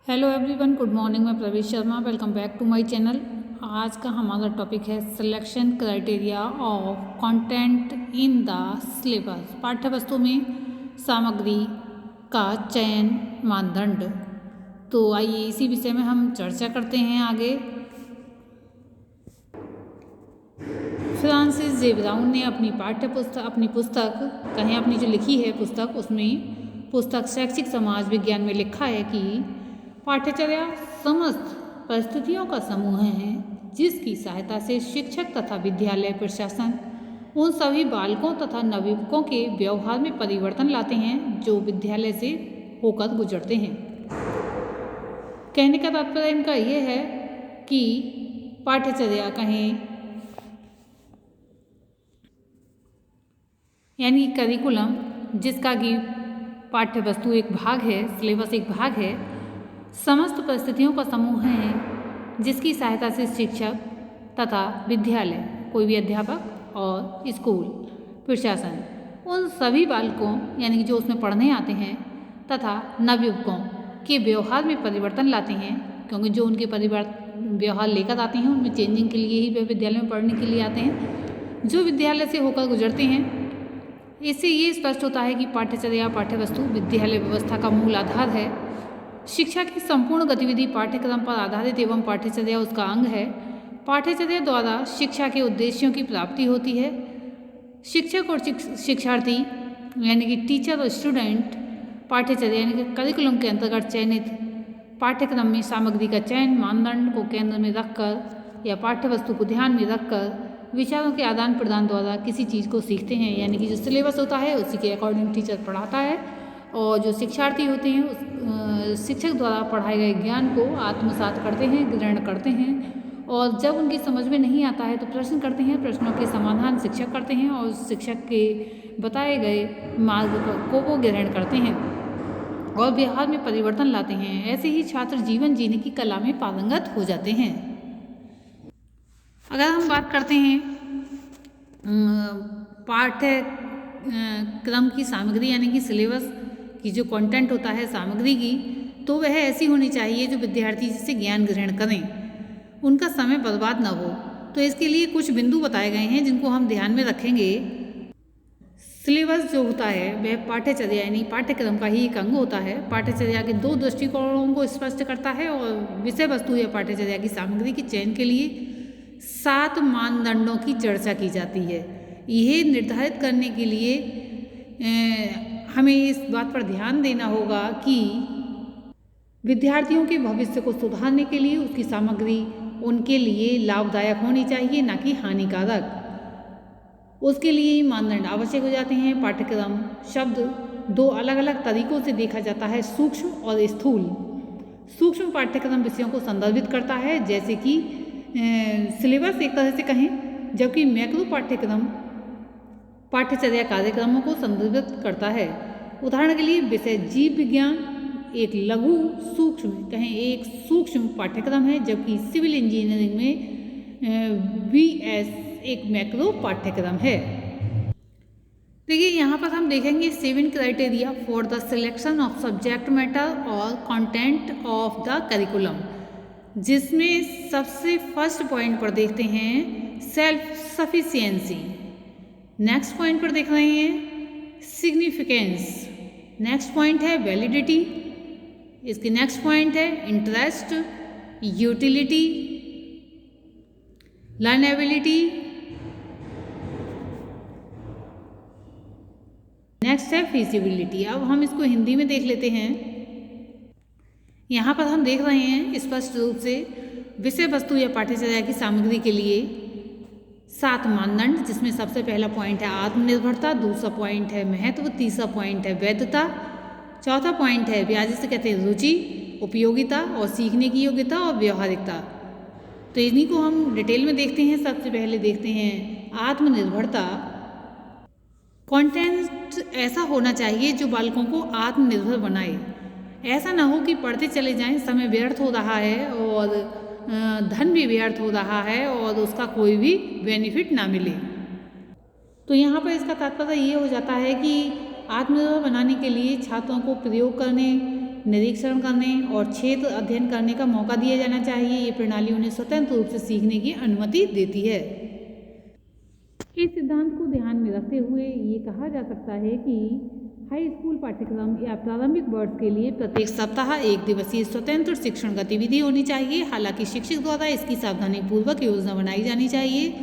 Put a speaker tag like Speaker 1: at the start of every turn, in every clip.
Speaker 1: Hello everyone, good morning. मैं Pravesh Sharma, welcome back to my channel. आज का हमारा टॉपिक है selection criteria of content in the syllabus. पाठ्य वस्तु में सामग्री का चयन मानदंड। तो आइए इसी विषय में हम चर्चा करते हैं आगे। फ्रांसिस जे ब्राउन ने अपनी पुस्तक कहें अपनी जो लिखी है पुस्तक शैक्षिक समाज विज्ञान में लिखा है कि पाठ्यचर्या समस्त परिस्थितियों का समूह है जिसकी सहायता से शिक्षक तथा विद्यालय प्रशासन उन सभी बालकों तथा नवयुवकों के व्यवहार में परिवर्तन लाते हैं जो विद्यालय से होकर गुजरते हैं। कहने का तात्पर्य इनका यह है कि पाठ्यचर्या कहें यानी करिकुलम, जिसका कि पाठ्य वस्तु एक भाग है, सिलेबस एक भाग है, समस्त परिस्थितियों का समूह है जिसकी सहायता से शिक्षक तथा विद्यालय, कोई भी अध्यापक और स्कूल प्रशासन उन सभी बालकों यानी कि जो उसमें पढ़ने आते हैं तथा नवयुवकों के व्यवहार में परिवर्तन लाते हैं, क्योंकि जो उनके व्यवहार लेकर आते हैं उनमें चेंजिंग के लिए ही वे विद्यालय में पढ़ने के लिए आते हैं, जो विद्यालय से होकर गुजरते हैं। इससे ये स्पष्ट होता है कि पाठ्यचर्या पाठ्य वस्तु विद्यालय व्यवस्था का मूल आधार है। शिक्षा की संपूर्ण गतिविधि पाठ्यक्रम पर आधारित एवं पाठ्यचर्या उसका अंग है। पाठ्यचर्या द्वारा शिक्षा के उद्देश्यों की प्राप्ति होती है। शिक्षक और शिक्षार्थी यानी कि टीचर और स्टूडेंट पाठ्यचर्या यानी कि करिकुलम के अंतर्गत चयनित पाठ्यक्रम में सामग्री का चयन मानदंड को केंद्र में रखकर या पाठ्य वस्तु को ध्यान में रखकर विचारों के आदान प्रदान द्वारा किसी चीज़ को सीखते हैं। यानी कि जो सिलेबस होता है उसी के अकॉर्डिंग टीचर पढ़ाता है और जो शिक्षार्थी होते हैं उस शिक्षक द्वारा पढ़ाए गए ज्ञान को आत्मसात करते हैं, ग्रहण करते हैं और जब उनकी समझ में नहीं आता है तो प्रश्न करते हैं। प्रश्नों के समाधान शिक्षक करते हैं और शिक्षक के बताए गए मार्ग को वो ग्रहण करते हैं और व्यवहार में परिवर्तन लाते हैं। ऐसे ही छात्र जीवन जीने की कला में पारंगत हो जाते हैं। अगर हम बात करते हैं पाठ्यक्रम की सामग्री यानी कि सिलेबस की जो कंटेंट होता है सामग्री की, तो वह ऐसी होनी चाहिए जो विद्यार्थी जिससे ज्ञान ग्रहण करें, उनका समय बर्बाद न हो। तो इसके लिए कुछ बिंदु बताए गए हैं जिनको हम ध्यान में रखेंगे। सिलेबस जो होता है वह पाठ्यचर्या यानी पाठ्यक्रम का ही एक अंग होता है। पाठ्यचर्या के दो दृष्टिकोणों को स्पष्ट करता है और विषय वस्तु या पाठ्यचर्या की सामग्री के चयन के लिए 7 मानदंडों की चर्चा की जाती है। यह निर्धारित करने के लिए हमें इस बात पर ध्यान देना होगा कि विद्यार्थियों के भविष्य को सुधारने के लिए उसकी सामग्री उनके लिए लाभदायक होनी चाहिए, ना कि हानिकारक। उसके लिए मानदंड आवश्यक हो जाते हैं। पाठ्यक्रम शब्द 2 अलग अलग तरीकों से देखा जाता है, सूक्ष्म और स्थूल। सूक्ष्म पाठ्यक्रम विषयों को संदर्भित करता है जैसे कि सिलेबस एक तरह से कहें, जबकि मैक्रो पाठ्यक्रम पाठ्यचर्या कार्यक्रमों को संदर्भित करता है। उदाहरण के लिए विषय जीव विज्ञान एक एक सूक्ष्म पाठ्यक्रम है, जबकि सिविल इंजीनियरिंग में VS एक मैक्रो पाठ्यक्रम है। देखिए यहाँ पर हम देखेंगे 7 criteria for the selection of subject matter और कंटेंट ऑफ द करिकुलम, जिसमें सबसे फर्स्ट पॉइंट पर देखते हैं सेल्फ सफिशिएंसी। नेक्स्ट पॉइंट पर देख रहे हैं सिग्निफिकेंस। नेक्स्ट पॉइंट है वैलिडिटी। इसके नेक्स्ट पॉइंट है इंटरेस्ट, यूटिलिटी, लर्नेबिलिटी। नेक्स्ट है फीजिबिलिटी। अब हम इसको हिंदी में देख लेते हैं। यहाँ पर हम देख रहे हैं स्पष्ट रूप से विषय वस्तु या पाठ्यचर्या की सामग्री के लिए 7 मानदंड, जिसमें सबसे पहला पॉइंट है आत्मनिर्भरता, दूसरा पॉइंट है महत्व, तीसरा पॉइंट है वैधता, चौथा पॉइंट है जिसे कहते हैं रुचि, उपयोगिता और सीखने की योग्यता और व्यवहारिकता। तो इन्हीं को हम डिटेल में देखते हैं। सबसे पहले देखते हैं आत्मनिर्भरता। कंटेंट ऐसा होना चाहिए जो बालकों को आत्मनिर्भर बनाए। ऐसा ना हो कि पढ़ते चले जाएं, समय व्यर्थ हो रहा है और धन भी व्यर्थ हो रहा है और उसका कोई भी बेनिफिट ना मिले। तो यहाँ पर इसका तात्पर्य ये हो जाता है कि आत्मनिर्भर बनाने के लिए छात्रों को प्रयोग करने निरीक्षण करने और क्षेत्र अध्ययन करने का मौका दिया जाना चाहिए। ये प्रणाली उन्हें स्वतंत्र रूप से सीखने की अनुमति देती है। इस सिद्धांत को ध्यान में रखते हुए ये कहा जा सकता है कि हाई स्कूल पाठ्यक्रम या प्रारंभिक वर्ष के लिए प्रत्येक सप्ताह 1 दिवसीय स्वतंत्र शिक्षण गतिविधि होनी चाहिए। हालांकि शिक्षक द्वारा इसकी सावधानीपूर्वक योजना बनाई जानी चाहिए।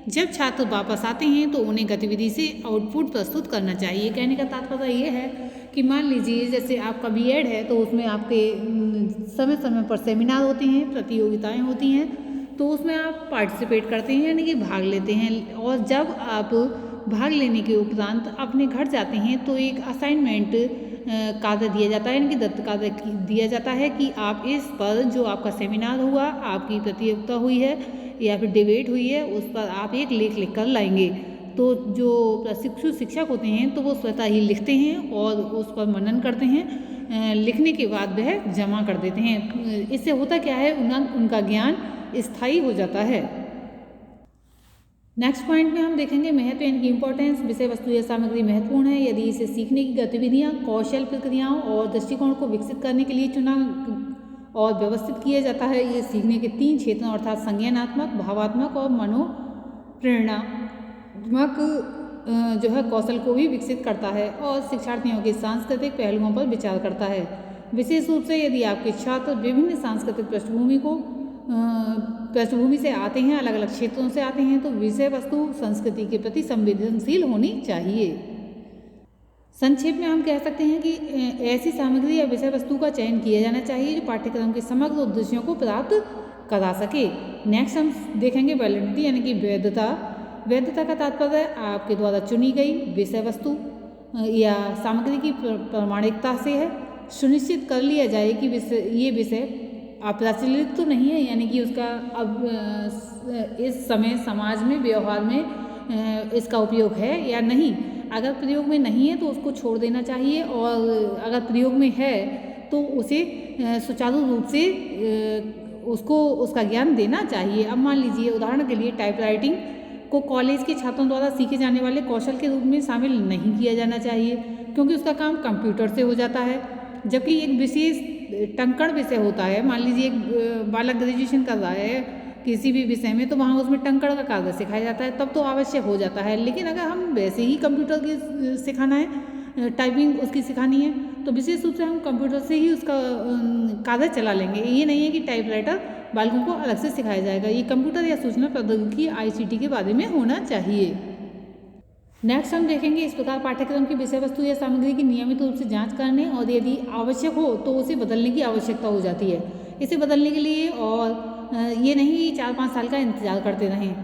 Speaker 1: जब छात्र वापस आते हैं तो उन्हें गतिविधि से आउटपुट प्रस्तुत करना चाहिए। कहने का तात्पर्य ये है कि मान लीजिए जैसे आपका बीएड है तो उसमें आपके समय समय पर सेमिनार होते हैं, प्रतियोगिताएं होती हैं, तो उसमें आप पार्टिसिपेट करते हैं यानी कि भाग लेते हैं। और जब आप भाग लेने के उपरांत अपने घर जाते हैं तो एक असाइनमेंट कार्य दिया जाता है, यानी कि दत्त कार्य दिया जाता है कि आप इस पर जो आपका सेमिनार हुआ, आपकी प्रतियोगिता हुई है या फिर डिबेट हुई है, उस पर आप एक लेख लिख कर लाएंगे। तो जो प्रशिक्षु शिक्षक होते हैं तो वो स्वतः ही लिखते हैं और उस पर मनन करते हैं। लिखने के बाद वह जमा कर देते हैं। इससे होता क्या है, उनका ज्ञान स्थायी हो जाता है। नेक्स्ट पॉइंट में हम देखेंगे महत्व यानी कि इम्पोर्टेंस। विषय वस्तु या सामग्री महत्वपूर्ण है यदि इसे सीखने की गतिविधियाँ, कौशल, प्रक्रियाओं और दृष्टिकोण को विकसित करने के लिए चुना और व्यवस्थित किया जाता है। ये सीखने के 3 क्षेत्रों अर्थात संज्ञानात्मक, भावात्मक और मनोप्रेरणात्मक जो है कौशल को भी विकसित करता है और शिक्षार्थियों के सांस्कृतिक पहलुओं पर विचार करता है। विशेष रूप से यदि आपके छात्र विभिन्न सांस्कृतिक पृष्ठभूमि से आते हैं, अलग अलग क्षेत्रों से आते हैं, तो विषय वस्तु संस्कृति के प्रति संवेदनशील होनी चाहिए। संक्षेप में हम कह सकते हैं कि ऐसी सामग्री या विषय वस्तु का चयन किया जाना चाहिए जो पाठ्यक्रम के समग्र उद्देश्यों को प्राप्त करा सके। नेक्स्ट हम देखेंगे वैलिडिटी यानी कि वैधता। वैधता का तात्पर्य आपके द्वारा चुनी गई विषय वस्तु या सामग्री की प्रामाणिकता से है। सुनिश्चित कर लिया जाए कि ये विषय अप्रचलित तो नहीं है, यानी कि उसका अब इस समय समाज में व्यवहार में इसका उपयोग है या नहीं। अगर प्रयोग में नहीं है तो उसको छोड़ देना चाहिए और अगर प्रयोग में है तो उसे सुचारू रूप से उसको उसका ज्ञान देना चाहिए। अब मान लीजिए उदाहरण के लिए टाइपराइटिंग को कॉलेज के छात्रों द्वारा सीखे जाने वाले कौशल के रूप में शामिल नहीं किया जाना चाहिए क्योंकि उसका काम कंप्यूटर से हो जाता है। जबकि एक विशेष टंकण विषय होता है, मान लीजिए एक बालक ग्रेजुएशन कर रहा है किसी भी विषय में, तो वहाँ उसमें टंकण का कार्य सिखाया जाता है, तब तो आवश्यक हो जाता है। लेकिन अगर हम वैसे ही कंप्यूटर की सिखाना है, टाइपिंग उसकी सिखानी है, तो विशेष रूप से हम कंप्यूटर से ही उसका कार्य चला लेंगे। ये नहीं है कि टाइपराइटर बालकों को अलग से सिखाया जाएगा। ये कंप्यूटर या सूचना प्रौद्योगिकी ICT के बारे में होना चाहिए। नेक्स्ट हम देखेंगे इस प्रकार पाठ्यक्रम की विषय वस्तु या सामग्री की नियमित रूप से जांच करने और यदि आवश्यक हो तो उसे बदलने की आवश्यकता हो जाती है। इसे बदलने के लिए और ये नहीं 4-5 साल का इंतजार करते रहें।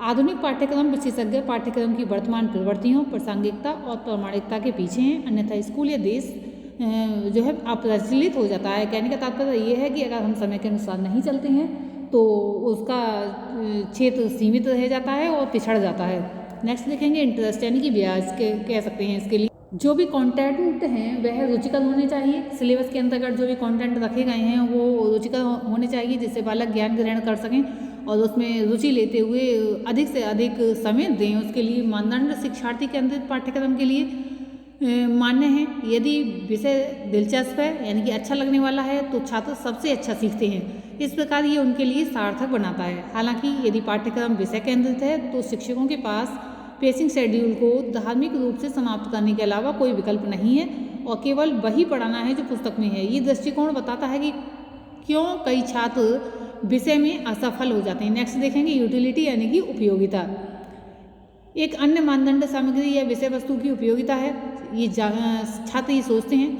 Speaker 1: आधुनिक पाठ्यक्रम विशेषज्ञ पाठ्यक्रम की वर्तमान प्रवृत्तियों, प्रासंगिकता और प्रामाणिकता के पीछे हैं, अन्यथा स्कूल या देश जो है अप्रचलित हो जाता है। कहने का तात्पर्य ये है कि अगर हम समय के अनुसार नहीं चलते हैं तो उसका क्षेत्र सीमित रह जाता है और पिछड़ जाता है। नेक्स्ट देखेंगे इंटरेस्ट यानी कि ब्याज कह सकते हैं इसके लिए। जो भी कंटेंट हैं वह रुचिकर होने चाहिए। सिलेबस के अंतर्गत जो भी कंटेंट रखे गए हैं वो रुचिकर होने चाहिए जिससे बालक ज्ञान ग्रहण कर सकें और उसमें रुचि लेते हुए अधिक से अधिक समय दें। उसके लिए मानदंड शिक्षार्थी केंद्रित पाठ्यक्रम के लिए मान्य है। यदि विषय दिलचस्प है यानी कि अच्छा लगने वाला है तो छात्र सबसे अच्छा सीखते हैं। इस प्रकार ये उनके लिए सार्थक बनाता है। हालांकि यदि पाठ्यक्रम विषय केंद्रित है तो शिक्षकों के पास पेसिंग शेड्यूल को धार्मिक रूप से समाप्त करने के अलावा कोई विकल्प नहीं है और केवल वही पढ़ाना है जो पुस्तक में है। ये दृष्टिकोण बताता है कि क्यों कई छात्र विषय में असफल हो जाते हैं। नेक्स्ट देखेंगे यूटिलिटी यानी कि उपयोगिता। एक अन्य मानदंड सामग्री या विषय वस्तु की उपयोगिता है। ये छात्र ये सोचते हैं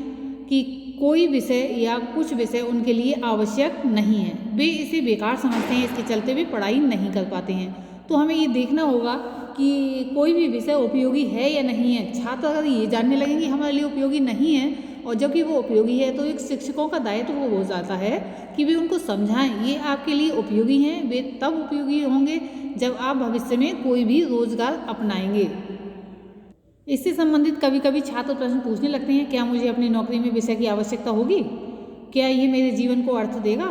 Speaker 1: कि कोई विषय या कुछ विषय उनके लिए आवश्यक नहीं है, वे इसे बेकार समझते हैं, इसके चलते वे पढ़ाई नहीं कर पाते हैं। तो हमें ये देखना होगा कि कोई भी विषय उपयोगी है या नहीं है। छात्र अगर ये जानने लगेंगे कि हमारे लिए उपयोगी नहीं है और जबकि वो उपयोगी है तो एक शिक्षकों का दायित्व वो हो जाता है कि वे उनको समझाएं ये आपके लिए उपयोगी हैं। वे तब उपयोगी होंगे जब आप भविष्य में कोई भी रोजगार अपनाएंगे। इससे संबंधित कभी कभी छात्र प्रश्न पूछने लगते हैं, क्या मुझे अपनी नौकरी में विषय की आवश्यकता होगी? क्या ये मेरे जीवन को अर्थ देगा?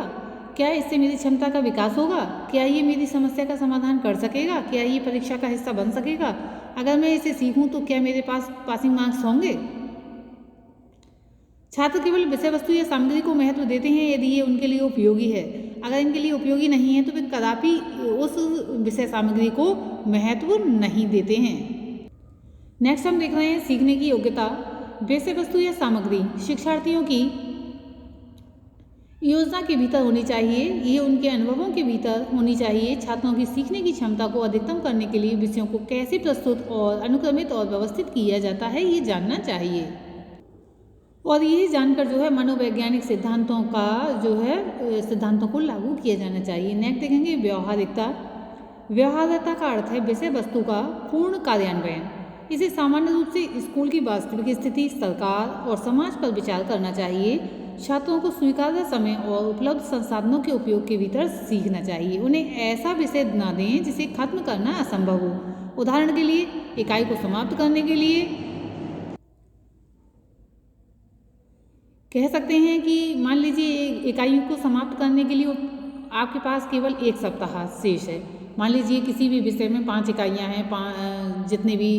Speaker 1: क्या इससे मेरी क्षमता का विकास होगा? क्या ये मेरी समस्या का समाधान कर सकेगा? क्या ये परीक्षा का हिस्सा बन सकेगा? अगर मैं इसे सीखूं तो क्या मेरे पास पासिंग मार्क्स होंगे? छात्र केवल विषय वस्तु या सामग्री को महत्व देते हैं यदि ये उनके लिए उपयोगी है। अगर इनके लिए उपयोगी नहीं है तो वे कदापि उस विषय सामग्री को महत्व नहीं देते हैं। नेक्स्ट हम देख रहे हैं सीखने की योग्यता। विषय वस्तु या सामग्री शिक्षार्थियों की योजना के भीतर होनी चाहिए, ये उनके अनुभवों के भीतर होनी चाहिए। छात्रों की सीखने की क्षमता को अधिकतम करने के लिए विषयों को कैसे प्रस्तुत और अनुक्रमित और व्यवस्थित किया जाता है ये जानना चाहिए, और ये जानकर जो है मनोवैज्ञानिक सिद्धांतों को लागू किया जाना चाहिए। नेक्स्ट देखेंगे व्यवहारिकता। व्यवहारिकता का अर्थ है विषय वस्तु का पूर्ण कार्यान्वयन। इसे सामान्य रूप से स्कूल की वास्तविक स्थिति, सरकार और समाज पर विचार करना चाहिए। छात्रों को स्वीकार्य समय और उपलब्ध संसाधनों के उपयोग के भीतर सीखना चाहिए। उन्हें ऐसा विषय न दें जिसे खत्म करना असंभव हो। उदाहरण के लिए इकाई को समाप्त करने के लिए कह सकते हैं कि मान लीजिए इकाई को समाप्त करने के लिए आपके पास केवल 1 सप्ताह शेष है। मान लीजिए किसी भी विषय में 5 इकाइयाँ हैं, जितने भी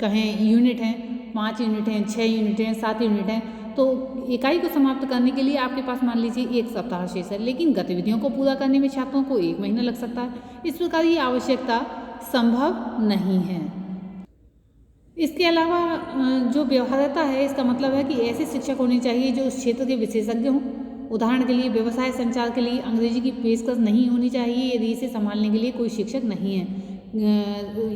Speaker 1: कहें यूनिट हैं, 5 यूनिट हैं, 6 यूनिट हैं, 7 यूनिट हैं, तो इकाई को समाप्त करने के लिए आपके पास मान लीजिए 1 सप्ताह शेष है, लेकिन गतिविधियों को पूरा करने में छात्रों को 1 महीना लग सकता है। इस प्रकार ये आवश्यकता संभव नहीं है। इसके अलावा जो व्यवहार्यता है, इसका मतलब है कि ऐसे शिक्षक होने चाहिए जो उस क्षेत्र के विशेषज्ञ हों। उदाहरण के लिए व्यवसाय संचार के लिए अंग्रेजी की पेशकश नहीं होनी चाहिए यदि इसे संभालने के लिए कोई शिक्षक नहीं है,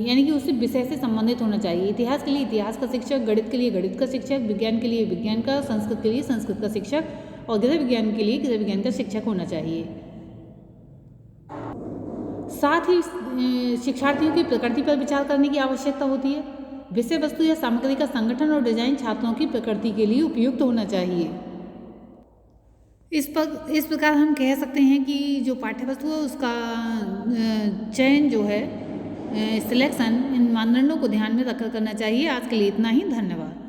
Speaker 1: यानी कि उस विषय से संबंधित होना चाहिए। इतिहास के लिए इतिहास का शिक्षक, गणित के लिए गणित का शिक्षक, विज्ञान के लिए विज्ञान का, संस्कृत के लिए संस्कृत का शिक्षक और गृह विज्ञान के लिए गृह विज्ञान का शिक्षक होना चाहिए। साथ ही शिक्षार्थियों की प्रकृति पर विचार करने की आवश्यकता होती है। विषय वस्तु या सामग्री का संगठन और डिजाइन छात्रों की प्रकृति के लिए उपयुक्त होना चाहिए। इस प्रकार हम कह सकते हैं कि जो पाठ्य वस्तु है उसका चयन जो है, सिलेक्शन इन मानदंडों को ध्यान में रखकर करना चाहिए। आज के लिए इतना ही, धन्यवाद।